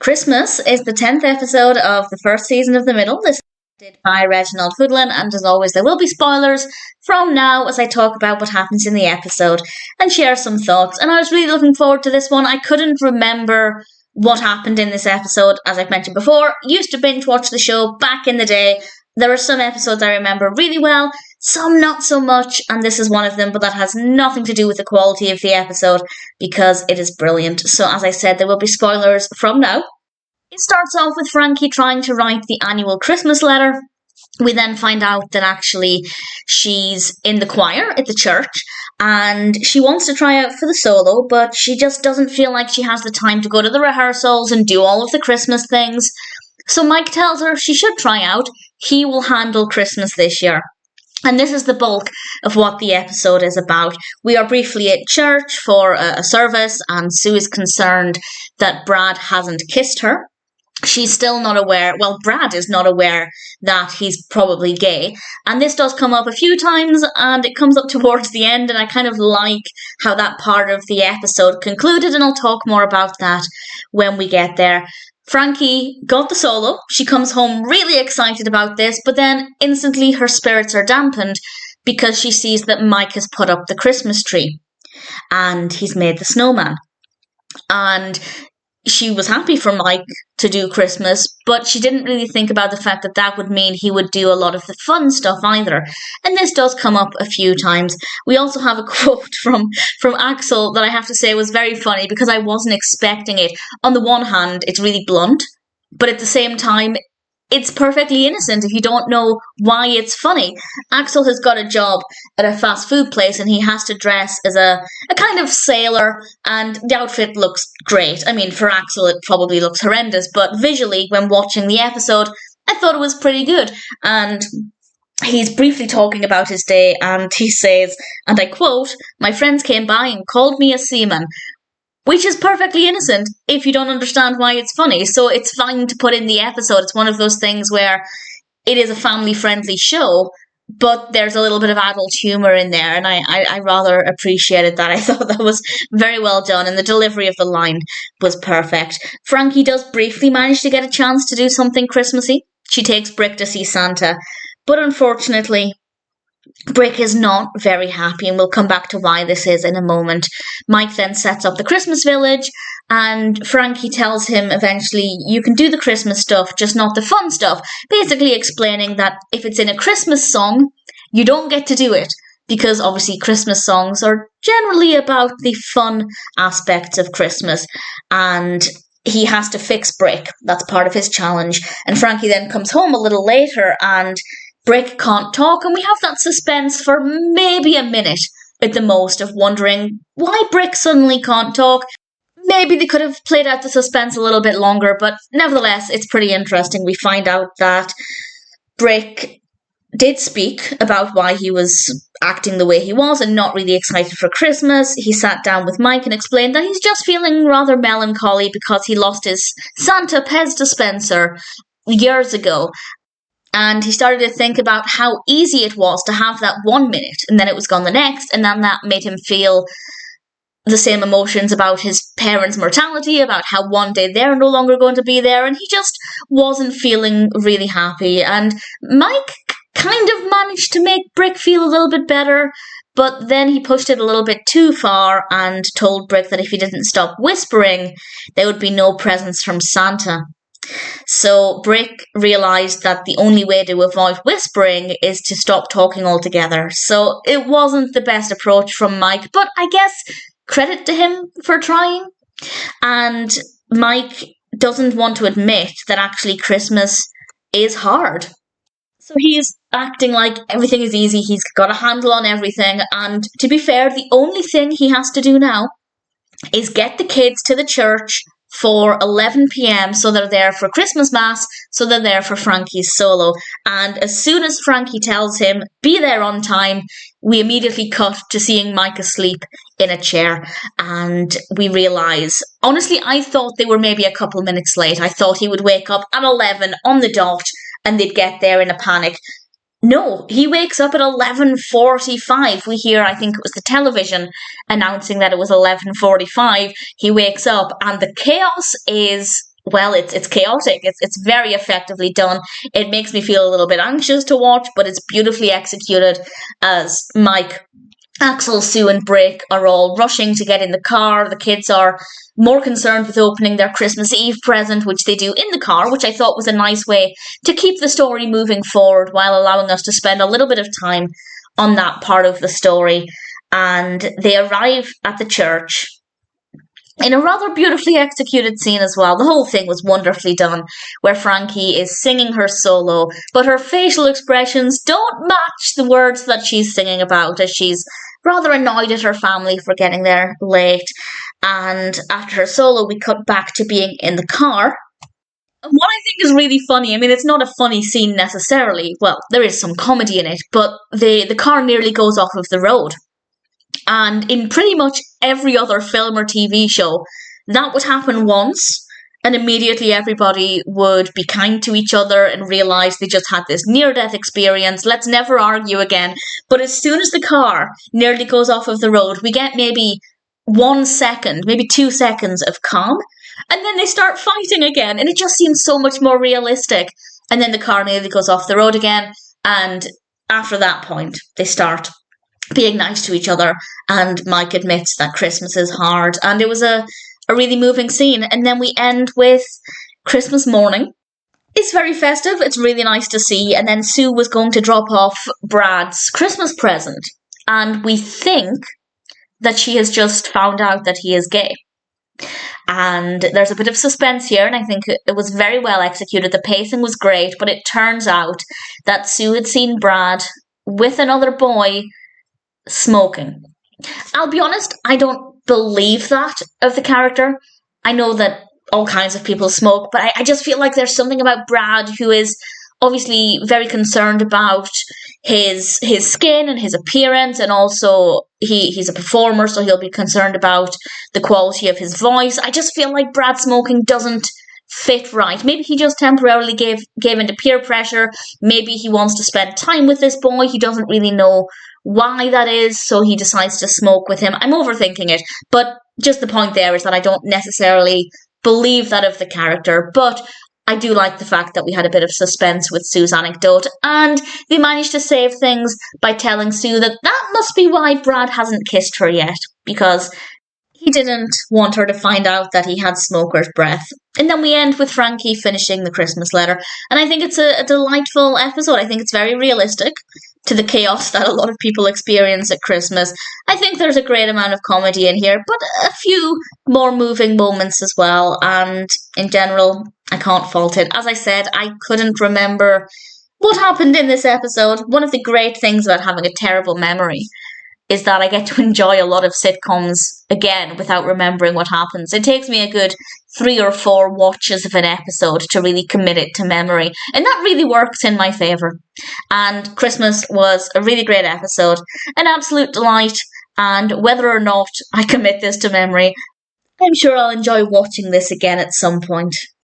Christmas is the 10th episode of the first season of The Middle. This is directed by Reginald Hudlin, and as always, there will be spoilers from now as I talk about what happens in the episode and share some thoughts. And I was really looking forward to this one. I couldn't remember what happened in this episode, as I've mentioned before. Used to binge watch the show back in the day. There are some episodes I remember really well, some not so much, and this is one of them, but that has nothing to do with the quality of the episode because it is brilliant. So as I said, there will be spoilers from now. It starts off with Frankie trying to write the annual Christmas letter. We then find out that actually she's in the choir at the church and she wants to try out for the solo, but she just doesn't feel like she has the time to go to the rehearsals and do all of the Christmas things. So Mike tells her she should try out. He will handle Christmas this year. And this is the bulk of what the episode is about. We are briefly at church for a service, and Sue is concerned that Brad hasn't kissed her. She's still not aware, well, Brad is not aware that he's probably gay. And this does come up a few times, and it comes up towards the end, and I kind of like how that part of the episode concluded, and I'll talk more about that when we get there. Frankie got the solo. She comes home really excited about this, but then instantly her spirits are dampened because she sees that Mike has put up the Christmas tree and he's made the snowman. And she was happy for Mike to do Christmas, but she didn't really think about the fact that that would mean he would do a lot of the fun stuff either. And this does come up a few times. We also have a quote from Axel that I have to say was very funny because I wasn't expecting it. On the one hand, it's really blunt, but at the same time, it's perfectly innocent if you don't know why it's funny. Axel has got a job at a fast food place and he has to dress as a kind of sailor, and the outfit looks great. I mean, for Axel it probably looks horrendous, but visually when watching the episode I thought it was pretty good. And he's briefly talking about his day and he says, and I quote, "My friends came by and called me a seaman," which is perfectly innocent if you don't understand why it's funny. So it's fine to put in the episode. It's one of those things where it is a family-friendly show, but there's a little bit of adult humour in there, and I rather appreciated that. I thought that was very well done, and the delivery of the line was perfect. Frankie does briefly manage to get a chance to do something Christmassy. She takes Brick to see Santa, but unfortunately Brick is not very happy, and we'll come back to why this is in a moment. Mike then sets up the Christmas village, and Frankie tells him eventually, you can do the Christmas stuff, just not the fun stuff. Basically explaining that if it's in a Christmas song, you don't get to do it, because obviously Christmas songs are generally about the fun aspects of Christmas, and he has to fix Brick. That's part of his challenge. And Frankie then comes home a little later, and Brick can't talk, and we have that suspense for maybe a minute at the most of wondering why Brick suddenly can't talk. Maybe they could have played out the suspense a little bit longer, but nevertheless, it's pretty interesting. We find out that Brick did speak about why he was acting the way he was and not really excited for Christmas. He sat down with Mike and explained that he's just feeling rather melancholy because he lost his Santa Pez dispenser years ago. And he started to think about how easy it was to have that 1 minute, and then it was gone the next, and then that made him feel the same emotions about his parents' mortality, about how one day they're no longer going to be there, and he just wasn't feeling really happy. And Mike kind of managed to make Brick feel a little bit better, but then he pushed it a little bit too far and told Brick that if he didn't stop whispering, there would be no presents from Santa. So Brick realised that the only way to avoid whispering is to stop talking altogether. So it wasn't the best approach from Mike, but I guess credit to him for trying. And Mike doesn't want to admit that actually Christmas is hard. So he's acting like everything is easy, he's got a handle on everything, and to be fair, the only thing he has to do now is get the kids to the church for 11 p.m. so they're there for Christmas Mass, so they're there for Frankie's solo. And as soon as Frankie tells him, be there on time, we immediately cut to seeing Mike asleep in a chair. And we realise, honestly, I thought they were maybe a couple minutes late. I thought he would wake up at 11 on the dot and they'd get there in a panic. No, he wakes up at 11:45. We hear, I think it was the television announcing that it was 11:45. He wakes up and the chaos is well, it's chaotic. It's very effectively done. It makes me feel a little bit anxious to watch, but it's beautifully executed as Mike, Axel, Sue, and Brick are all rushing to get in the car. The kids are more concerned with opening their Christmas Eve present, which they do in the car, which I thought was a nice way to keep the story moving forward while allowing us to spend a little bit of time on that part of the story. And they arrive at the church in a rather beautifully executed scene as well. The whole thing was wonderfully done, where Frankie is singing her solo, but her facial expressions don't match the words that she's singing about, as she's rather annoyed at her family for getting there late. And after her solo, we cut back to being in the car. And what I think is really funny, I mean, it's not a funny scene necessarily. Well, there is some comedy in it, but the car nearly goes off of the road. And in pretty much every other film or TV show, that would happen once, and immediately everybody would be kind to each other and realise they just had this near-death experience. Let's never argue again. But as soon as the car nearly goes off of the road, we get maybe 1 second, maybe 2 seconds of calm, and then they start fighting again, and it just seems so much more realistic. And then the car nearly goes off the road again, and after that point, they start being nice to each other, and Mike admits that Christmas is hard, and it was a really moving scene. And then we end with Christmas morning. It's very festive, it's really nice to see, and then Sue was going to drop off Brad's Christmas present, and we think that she has just found out that he is gay. And there's a bit of suspense here, and I think it was very well executed. The pacing was great, but it turns out that Sue had seen Brad with another boy smoking. I'll be honest, I don't believe that of the character. I know that all kinds of people smoke, but I just feel like there's something about Brad who is obviously very concerned about his skin and his appearance, and also he's a performer, so he'll be concerned about the quality of his voice. I just feel like Brad smoking doesn't fit right. Maybe he just temporarily gave into peer pressure. Maybe he wants to spend time with this boy. He doesn't really know why that is, so he decides to smoke with him. I'm overthinking it, but just the point there is that I don't necessarily believe that of the character, but I do like the fact that we had a bit of suspense with Sue's anecdote, and they managed to save things by telling Sue that must be why Brad hasn't kissed her yet, because he didn't want her to find out that he had smoker's breath. And then we end with Frankie finishing the Christmas letter, and I think it's a delightful episode. I think it's very realistic to the chaos that a lot of people experience at Christmas. I think there's a great amount of comedy in here, but a few more moving moments as well, and in general, I can't fault it. As I said, I couldn't remember what happened in this episode. One of the great things about having a terrible memory is that I get to enjoy a lot of sitcoms again without remembering what happens. It takes me a good 3 or 4 watches of an episode to really commit it to memory, and that really works in my favour. And Christmas was a really great episode, an absolute delight, and whether or not I commit this to memory, I'm sure I'll enjoy watching this again at some point.